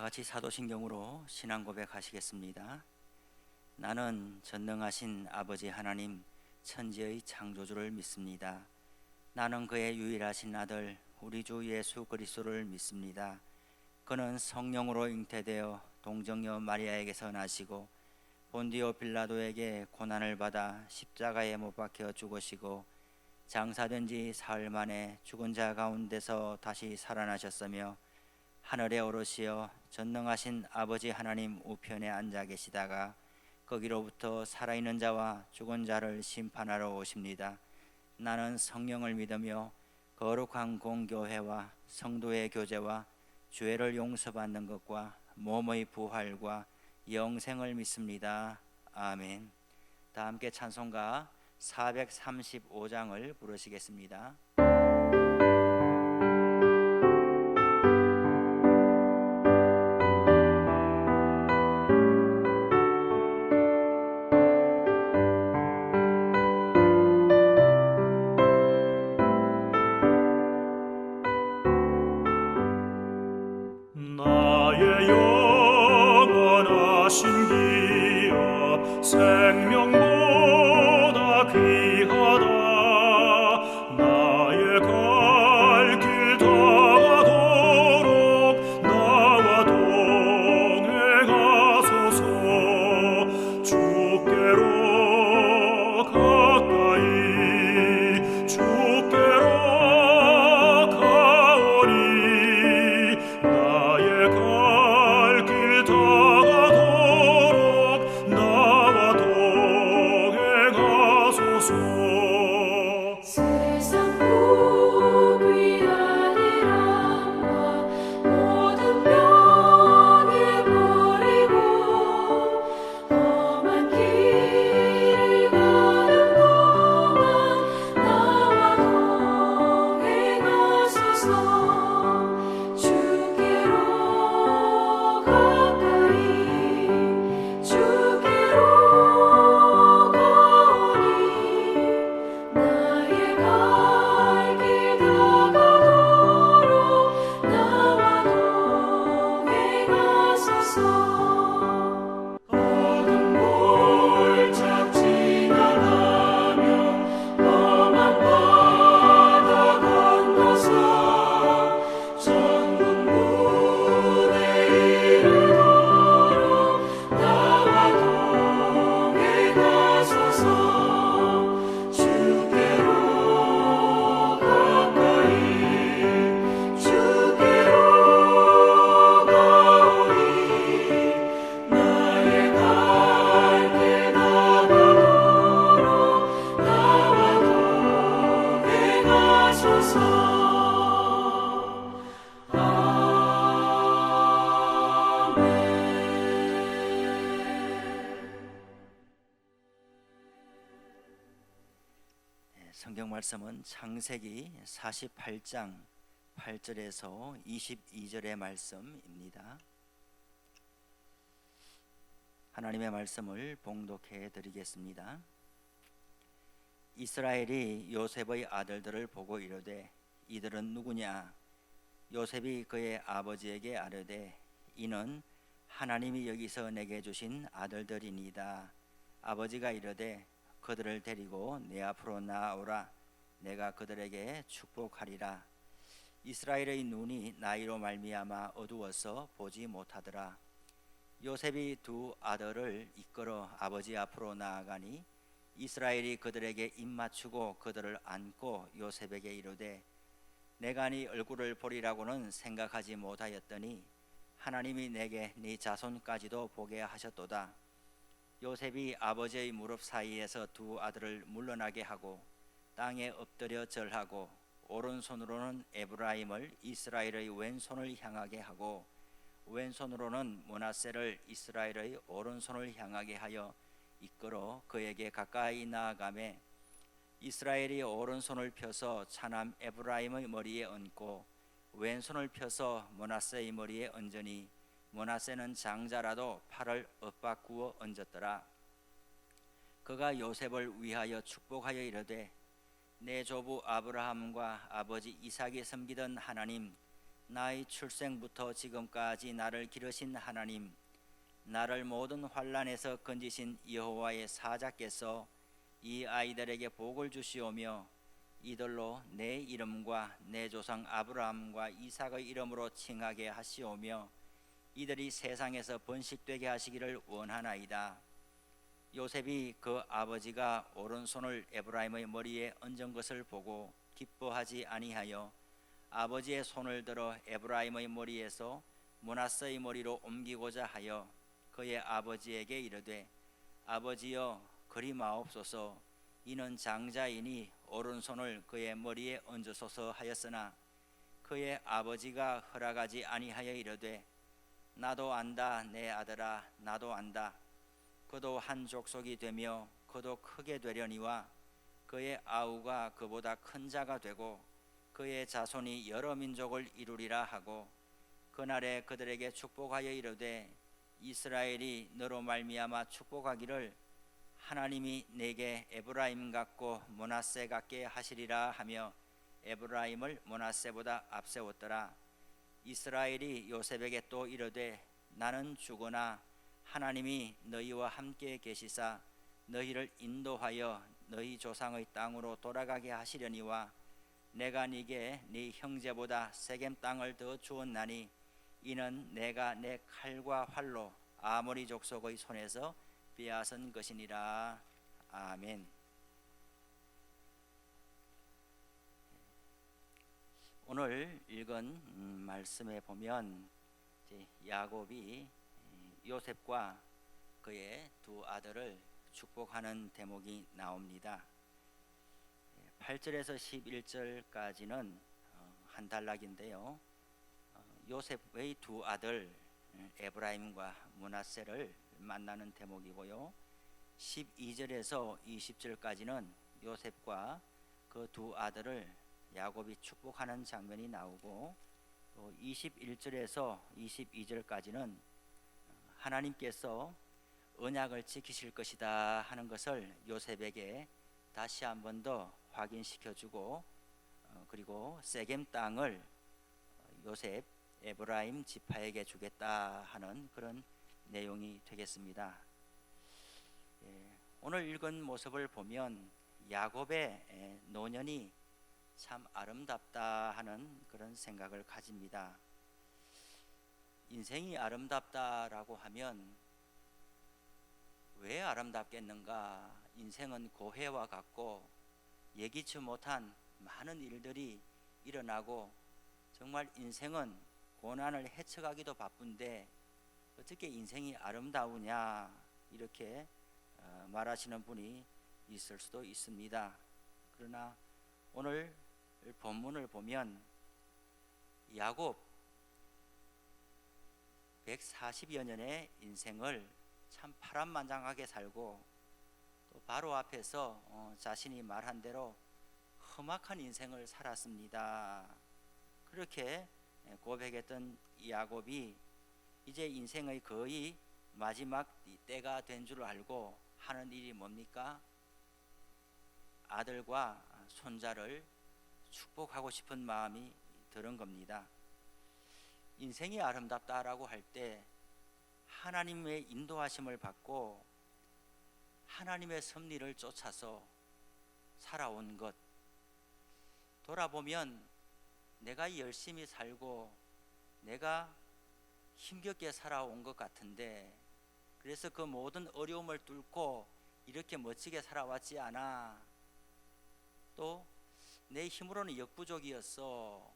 같이 사도신경으로 신앙 고백하시겠습니다. 나는 전능하신 아버지 하나님 천지의 창조주를 믿습니다. 나는 그의 유일하신 아들 우리 주 예수 그리스도를 믿습니다. 그는 성령으로 잉태되어 동정녀 마리아에게서 나시고 본디오 빌라도에게 고난을 받아 십자가에 못 박혀 죽으시고 장사된 지 사흘 만에 죽은 자 가운데서 다시 살아나셨으며 하늘에 오르시어 전능하신 아버지 하나님 우편에 앉아 계시다가 거기로부터 살아있는 자와 죽은 자를 심판하러 오십니다. 나는 성령을 믿으며 거룩한 공교회와 성도의 교제와 죄를 용서받는 것과 몸의 부활과 영생을 믿습니다. 아멘. 다 함께 찬송가 435장을 부르시겠습니다. 나의 영원하신 기업 생명보다 귀하다. 나의 갈 길 다가도록 나와 동행하소서. 주께로 가까이 주께로 가오니 나의 갈 길 다가도록 나와 동행하소서. 세상 복 위한 일함과 모든 명예 버리고 험한 길을 가는 동안 나와 동행하소서. 주께로 가까이 주께로 가오니 나의 갈 길 다가도록 나와 동행하소서. 어둠 골짝 지나가며 험한 바다 건너서 천국 문에 이르도록 나와 동행하소서. 주께로 가까이 주께로 가오니 나의 갈 길 다가도록 나와 동행하소서. 성경 말씀은 창세기 48장 8절에서 22절의 말씀입니다. 하나님의 말씀을 봉독해 드리겠습니다. 이스라엘이 요셉의 아들들을 보고 이르되 이들은 누구냐? 요셉이 그의 아버지에게 아뢰되 이는 하나님이 여기서 내게 주신 아들들이니이다. 아버지가 이르되 그들을 데리고 내 앞으로 나아오라. 내가 그들에게 축복하리라. 이스라엘의 눈이 나이로 말미암아 어두워서 보지 못하더라. 요셉이 두 아들을 이끌어 아버지 앞으로 나아가니 이스라엘이 그들에게 입맞추고 그들을 안고 요셉에게 이르되 내가 네 얼굴을 보리라고는 생각하지 못하였더니 하나님이 내게 네 자손까지도 보게 하셨도다. 요셉이 아버지의 무릎 사이에서 두 아들을 물러나게 하고 땅에 엎드려 절하고 오른손으로는 에브라임을 이스라엘의 왼손을 향하게 하고 왼손으로는 므낫세를 이스라엘의 오른손을 향하게 하여 이끌어 그에게 가까이 나아가매 이스라엘이 오른손을 펴서 차남 에브라임의 머리에 얹고 왼손을 펴서 므낫세의 머리에 얹으니 므낫세는 장자라도 팔을 엇바꾸어 얹었더라. 그가 요셉을 위하여 축복하여 이르되 내 조부 아브라함과 아버지 이삭이 섬기던 하나님 나의 출생부터 지금까지 나를 기르신 하나님, 나를 모든 환난에서 건지신 여호와의 사자께서 이 아이들에게 복을 주시오며 이들로 내 이름과 내 조상 아브라함과 이삭의 이름으로 칭하게 하시오며 이들이 세상에서 번식되게 하시기를 원하나이다. 요셉이 그 아버지가 오른손을 에브라임의 머리에 얹은 것을 보고 기뻐하지 아니하여 아버지의 손을 들어 에브라임의 머리에서 므낫세의 머리로 옮기고자 하여 그의 아버지에게 이르되 아버지여 그리 마옵소서. 이는 장자이니 오른손을 그의 머리에 얹으소서 하였으나 그의 아버지가 허락하지 아니하여 이르되 나도 안다 내 아들아 나도 안다. 그도 한 족속이 되며 그도 크게 되려니와 그의 아우가 그보다 큰 자가 되고 그의 자손이 여러 민족을 이루리라 하고 그날에 그들에게 축복하여 이르되 이스라엘이 너로 말미암아 축복하기를 하나님이 내게 에브라임 같고 므낫세 같게 하시리라 하며 에브라임을 므낫세보다 앞세웠더라. 이스라엘이 요셉에게 또 이르되 나는 죽으나 하나님이 너희와 함께 계시사 너희를 인도하여 너희 조상의 땅으로 돌아가게 하시려니와 내가 네게 네 형제보다 세겜 땅을 더 주었나니 이는 내가 내 칼과 활로 아모리 족속의 손에서 빼앗은 것이니라. 아멘. 오늘 읽은 말씀에 보면 야곱이 요셉과 그의 두 아들을 축복하는 대목이 나옵니다. 8절에서 11절까지는 한 단락인데요. 요셉의 두 아들 에브라임과 므낫세를 만나는 대목이고요. 12절에서 20절까지는 요셉과 그 두 아들을 야곱이 축복하는 장면이 나오고 또 21절에서 22절까지는 하나님께서 언약을 지키실 것이다 하는 것을 요셉에게 다시 한 번 더 확인시켜주고 그리고 세겜 땅을 요셉 에브라임 지파에게 주겠다 하는 그런 내용이 되겠습니다. 오늘 읽은 모습을 보면 야곱의 노년이 참 아름답다 하는 그런 생각을 가집니다. 인생이 아름답다라고 하면 왜 아름답겠는가? 인생은 고해와 같고 예기치 못한 많은 일들이 일어나고 정말 인생은 고난을 헤쳐가기도 바쁜데 어떻게 인생이 아름다우냐 이렇게 말하시는 분이 있을 수도 있습니다. 그러나 오늘 본문을 보면 야곱 140여 년의 인생을 참 파란만장하게 살고 또 바로 앞에서 자신이 말한 대로 험악한 인생을 살았습니다. 그렇게 고백했던 야곱이 이제 인생의 거의 마지막 때가 된 줄 알고 하는 일이 뭡니까? 아들과 손자를 축복하고 싶은 마음이 드는 겁니다. 인생이 아름답다라고 할 때 하나님의 인도하심을 받고 하나님의 섭리를 쫓아서 살아온 것, 돌아보면 내가 열심히 살고 내가 힘겹게 살아온 것 같은데 그래서 그 모든 어려움을 뚫고 이렇게 멋지게 살아왔지 않아. 또 내 힘으로는 역부족이었어.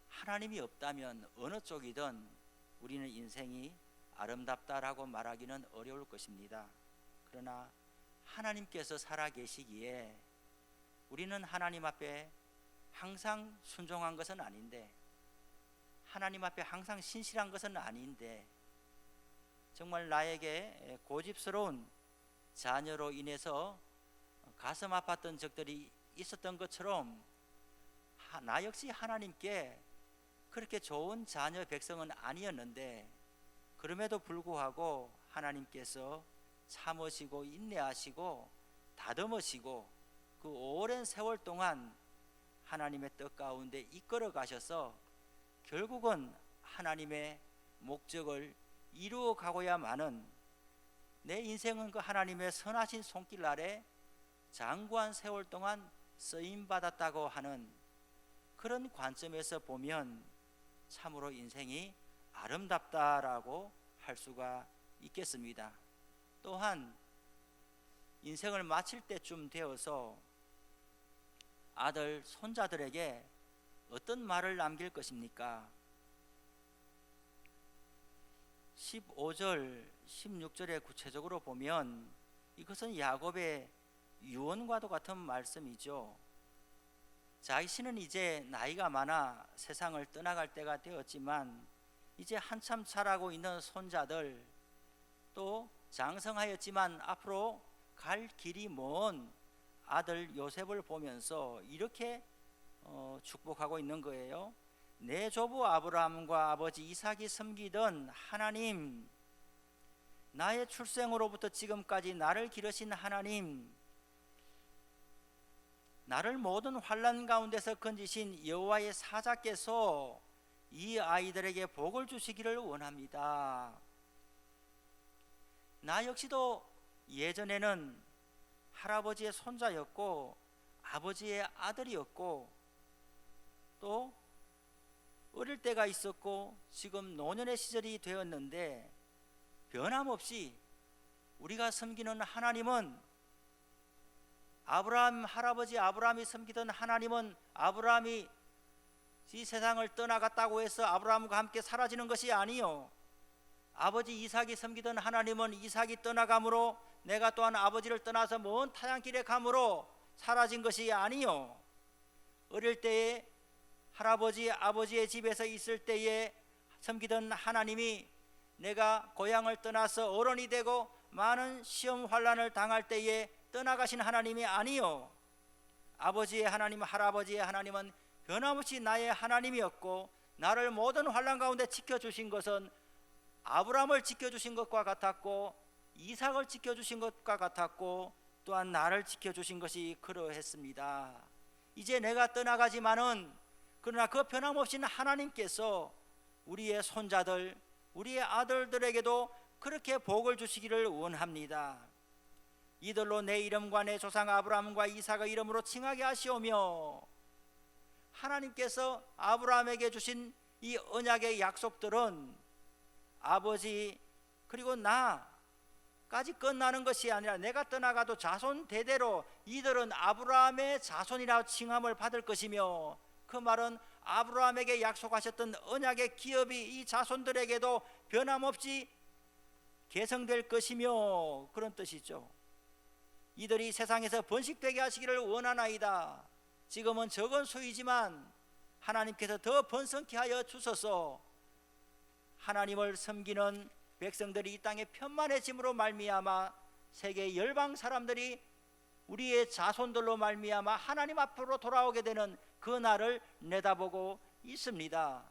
하나님이 없다면 어느 쪽이든 우리는 인생이 아름답다라고 말하기는 어려울 것입니다. 그러나 하나님께서 살아계시기에 우리는 하나님 앞에 항상 순종한 것은 아닌데 하나님 앞에 항상 신실한 것은 아닌데 정말 나에게 고집스러운 자녀로 인해서 가슴 아팠던 적들이 있었던 것처럼 나 역시 하나님께 그렇게 좋은 자녀 백성은 아니었는데 그럼에도 불구하고 하나님께서 참으시고 인내하시고 다듬으시고 그 오랜 세월 동안 하나님의 뜻 가운데 이끌어 가셔서 결국은 하나님의 목적을 이루어 가고야만은 내 인생은 그 하나님의 선하신 손길 아래 장구한 세월 동안 쓰임 받았다고 하는 그런 관점에서 보면 참으로 인생이 아름답다라고 할 수가 있겠습니다. 또한 인생을 마칠 때쯤 되어서 아들, 손자들에게 어떤 말을 남길 것입니까? 15절, 16절에 구체적으로 보면 이것은 야곱의 유언과도 같은 말씀이죠. 자신은 이제 나이가 많아 세상을 떠나갈 때가 되었지만 이제 한참 자라고 있는 손자들, 또 장성하였지만 앞으로 갈 길이 먼 아들 요셉을 보면서 이렇게 축복하고 있는 거예요. 내 조부 아브라함과 아버지 이삭이 섬기던 하나님, 나의 출생으로부터 지금까지 나를 기르신 하나님, 나를 모든 환난 가운데서 건지신 여호와의 사자께서 이 아이들에게 복을 주시기를 원합니다. 나 역시도 예전에는 할아버지의 손자였고 아버지의 아들이었고 또 어릴 때가 있었고 지금 노년의 시절이 되었는데 변함없이 우리가 섬기는 하나님은 아브라함 할아버지 아브라함이 섬기던 하나님은 아브라함이 이 세상을 떠나갔다고 해서 아브라함과 함께 사라지는 것이 아니요, 아버지 이삭이 섬기던 하나님은 이삭이 떠나감으로 내가 또한 아버지를 떠나서 먼 타향길에 감으로 사라진 것이 아니요, 어릴 때에 할아버지 아버지의 집에서 있을 때에 섬기던 하나님이 내가 고향을 떠나서 어른이 되고 많은 시험 환난을 당할 때에 떠나가신 하나님이 아니요, 아버지의 하나님 할아버지의 하나님은 변함없이 나의 하나님이었고 나를 모든 환난 가운데 지켜주신 것은 아브라함을 지켜주신 것과 같았고 이삭을 지켜주신 것과 같았고 또한 나를 지켜주신 것이 그러했습니다. 이제 내가 떠나가지만은 그러나 그 변함없이 하나님께서 우리의 손자들, 우리의 아들들에게도 그렇게 복을 주시기를 원합니다. 이들로 내 이름과 내 조상 아브라함과 이삭의 이름으로 칭하게 하시오며, 하나님께서 아브라함에게 주신 이 언약의 약속들은 아버지 그리고 나까지 끝나는 것이 아니라 내가 떠나가도 자손 대대로 이들은 아브라함의 자손이라 칭함을 받을 것이며, 그 말은 아브라함에게 약속하셨던 언약의 기업이 이 자손들에게도 변함없이 계승될 것이며 그런 뜻이죠. 이들이 세상에서 번식되게 하시기를 원하나이다. 지금은 적은 수이지만 하나님께서 더 번성케 하여 주소서. 하나님을 섬기는 백성들이 이 땅에 편만해짐으로 말미암아 세계 열방 사람들이 우리의 자손들로 말미암아 하나님 앞으로 돌아오게 되는 그 날을 내다보고 있습니다.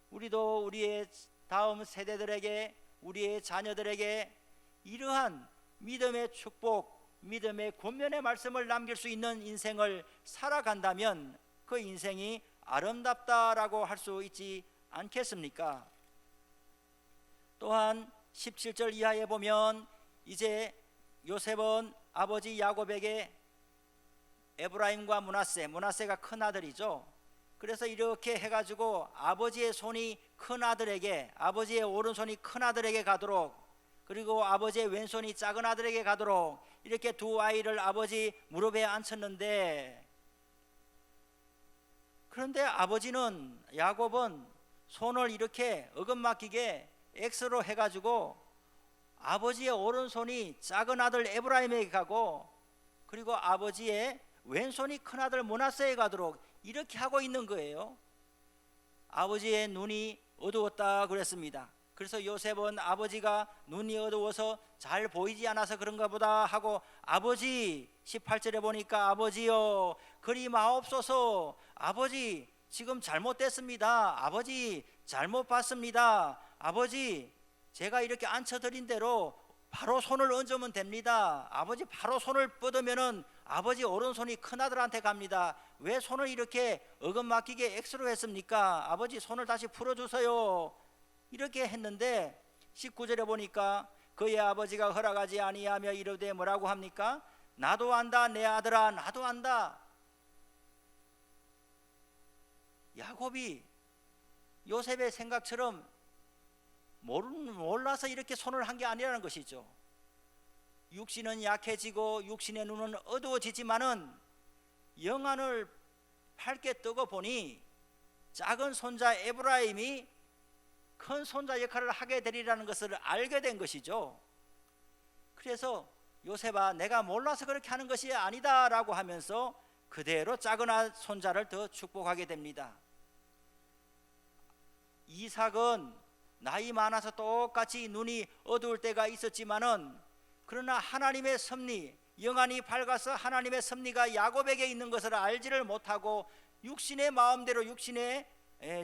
우리도 우리의 다음 세대들에게, 우리의 자녀들에게 이러한 믿음의 축복, 믿음의 권면의 말씀을 남길 수 있는 인생을 살아간다면 그 인생이 아름답다라고 할 수 있지 않겠습니까? 또한 17절 이하에 보면 이제 요셉은 아버지 야곱에게 에브라임과 므낫세가 큰 아들이죠. 그래서 이렇게 해가지고 아버지의 손이 큰 아들에게, 아버지의 오른손이 큰 아들에게 가도록, 그리고 아버지의 왼손이 작은 아들에게 가도록 이렇게 두 아이를 아버지 무릎에 앉혔는데, 그런데 아버지는, 야곱은 손을 이렇게 어긋맞기게 X로 해가지고 아버지의 오른손이 작은 아들 에브라임에게 가고 그리고 아버지의 왼손이 큰 아들 므낫세에 가도록 이렇게 하고 있는 거예요. 아버지의 눈이 어두웠다 그랬습니다. 그래서 요셉은 아버지가 눈이 어두워서 잘 보이지 않아서 그런가 보다 하고, 아버지, 18절에 보니까 아버지요 그리 마옵소서, 아버지 지금 잘못됐습니다, 아버지 잘못 봤습니다, 아버지 제가 이렇게 앉혀드린 대로 바로 손을 얹으면 됩니다. 아버지 바로 손을 뻗으면은 아버지 오른손이 큰아들한테 갑니다. 왜 손을 이렇게 어긋막히게 X로 했습니까? 아버지 손을 다시 풀어주세요. 이렇게 했는데 19절에 보니까 그의 아버지가 허락하지 아니하며 이르되 뭐라고 합니까? 나도 안다 내 아들아, 나도 안다. 야곱이 요셉의 생각처럼 몰라서 이렇게 손을 한 게 아니라는 것이죠. 육신은 약해지고 육신의 눈은 어두워지지만은 영안을 밝게 뜨고 보니 작은 손자 에브라임이 큰 손자 역할을 하게 되리라는 것을 알게 된 것이죠. 그래서 요셉아, 내가 몰라서 그렇게 하는 것이 아니다 라고 하면서 그대로 작은 손자를 더 축복하게 됩니다. 이삭은 나이 많아서 똑같이 눈이 어두울 때가 있었지만은 그러나 하나님의 섭리, 영안이 밝아서 하나님의 섭리가 야곱에게 있는 것을 알지를 못하고 육신의 마음대로 육신의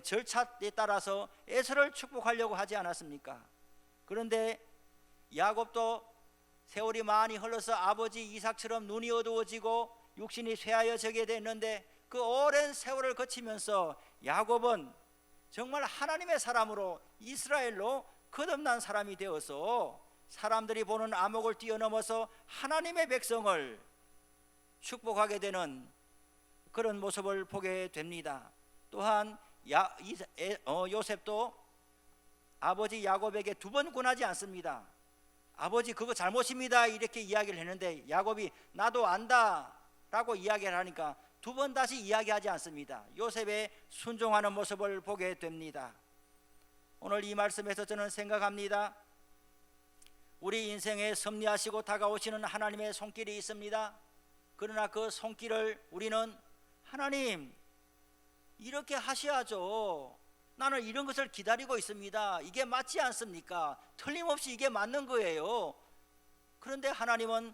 절차에 따라서 에서를 축복하려고 하지 않았습니까? 그런데 야곱도 세월이 많이 흘러서 아버지 이삭처럼 눈이 어두워지고 육신이 쇠하여 저게 됐는데 그 오랜 세월을 거치면서 야곱은 정말 하나님의 사람으로 이스라엘로 거듭난 사람이 되어서 사람들이 보는 암흑을 뛰어넘어서 하나님의 백성을 축복하게 되는 그런 모습을 보게 됩니다. 또한 요셉도 아버지 야곱에게 두 번 권하지 않습니다. 아버지 그거 잘못입니다 이렇게 이야기를 했는데 야곱이 나도 안다 라고 이야기를 하니까 두 번 다시 이야기하지 않습니다. 요셉의 순종하는 모습을 보게 됩니다. 오늘 이 말씀에서 저는 생각합니다. 우리 인생에 섭리하시고 다가오시는 하나님의 손길이 있습니다. 그러나 그 손길을 우리는 하나님 이렇게 하셔야죠, 나는 이런 것을 기다리고 있습니다, 이게 맞지 않습니까? 틀림없이 이게 맞는 거예요. 그런데 하나님은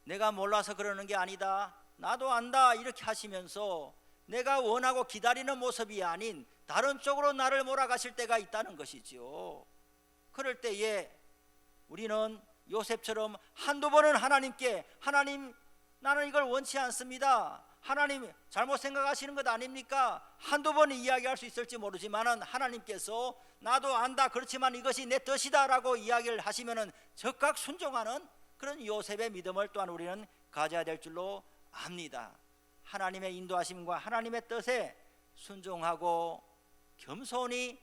내가 몰라서 그러는 게 아니다, 나도 안다 이렇게 하시면서 내가 원하고 기다리는 모습이 아닌 다른 쪽으로 나를 몰아가실 때가 있다는 것이죠. 그럴 때에 우리는 요셉처럼 한두 번은 하나님께 하나님 나는 이걸 원치 않습니다, 하나님 잘못 생각하시는 것 아닙니까? 한두 번 이야기할 수 있을지 모르지만은 하나님께서 나도 안다, 그렇지만 이것이 내 뜻이다 라고 이야기를 하시면은 즉각 순종하는 그런 요셉의 믿음을 또한 우리는 가져야 될 줄로 압니다. 하나님의 인도하심과 하나님의 뜻에 순종하고 겸손히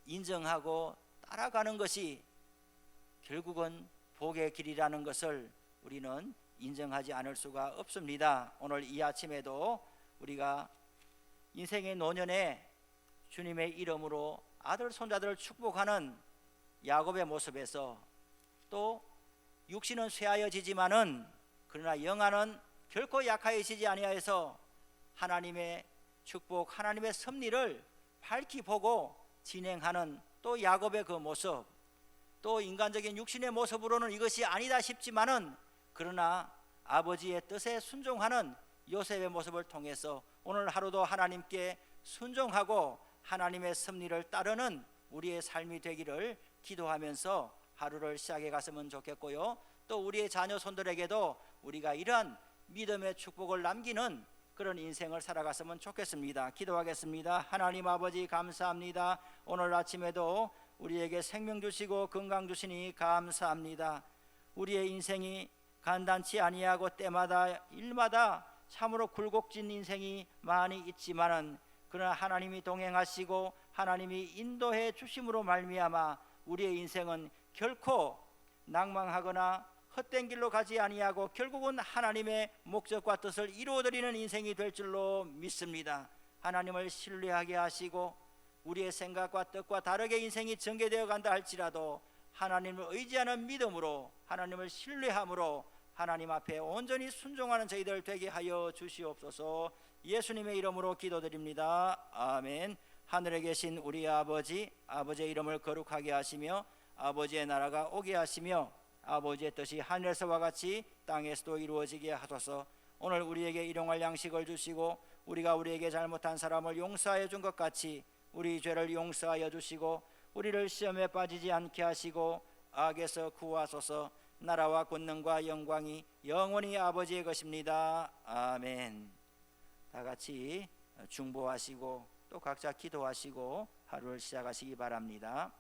인정하고 따라가는 것이 결국은 복의 길이라는 것을 우리는 인정하지 않을 수가 없습니다. 오늘 이 아침에도 우리가 인생의 노년에 주님의 이름으로 아들 손자들을 축복하는 야곱의 모습에서 또 육신은 쇠하여지지만은 그러나 영안은 결코 약하여지지 아니하여서 하나님의 축복, 하나님의 섭리를 밝히 보고 진행하는 또 야곱의 그 모습, 또 인간적인 육신의 모습으로는 이것이 아니다 싶지만은 그러나 아버지의 뜻에 순종하는 요셉의 모습을 통해서 오늘 하루도 하나님께 순종하고 하나님의 섭리를 따르는 우리의 삶이 되기를 기도하면서 하루를 시작해 갔으면 좋겠고요. 또 우리의 자녀 손들에게도 우리가 이러한 믿음의 축복을 남기는 그런 인생을 살아갔으면 좋겠습니다. 기도하겠습니다. 하나님 아버지 감사합니다. 오늘 아침에도 우리에게 생명 주시고 건강 주시니 감사합니다. 우리의 인생이 간단치 아니하고 때마다 일마다 참으로 굴곡진 인생이 많이 있지만은 그러나 하나님이 동행하시고 하나님이 인도해 주심으로 말미암아 우리의 인생은 결코 낭망하거나 헛된 길로 가지 아니하고 결국은 하나님의 목적과 뜻을 이루어드리는 인생이 될 줄로 믿습니다. 하나님을 신뢰하게 하시고 우리의 생각과 뜻과 다르게 인생이 전개되어 간다 할지라도 하나님을 의지하는 믿음으로 하나님을 신뢰함으로 하나님 앞에 온전히 순종하는 저희들 되게 하여 주시옵소서. 예수님의 이름으로 기도드립니다. 아멘. 하늘에 계신 우리 아버지, 아버지의 이름을 거룩하게 하시며 아버지의 나라가 오게 하시며 아버지의 뜻이 하늘에서와 같이 땅에서도 이루어지게 하소서. 오늘 우리에게 일용할 양식을 주시고 우리가 우리에게 잘못한 사람을 용서하여 준 것 같이 우리 죄를 용서하여 주시고 우리를 시험에 빠지지 않게 하시고 악에서 구하소서. 나라와 권능과 영광이 영원히 아버지의 것입니다. 아멘. 다 같이 중보하시고 또 각자 기도하시고 하루를 시작하시기 바랍니다.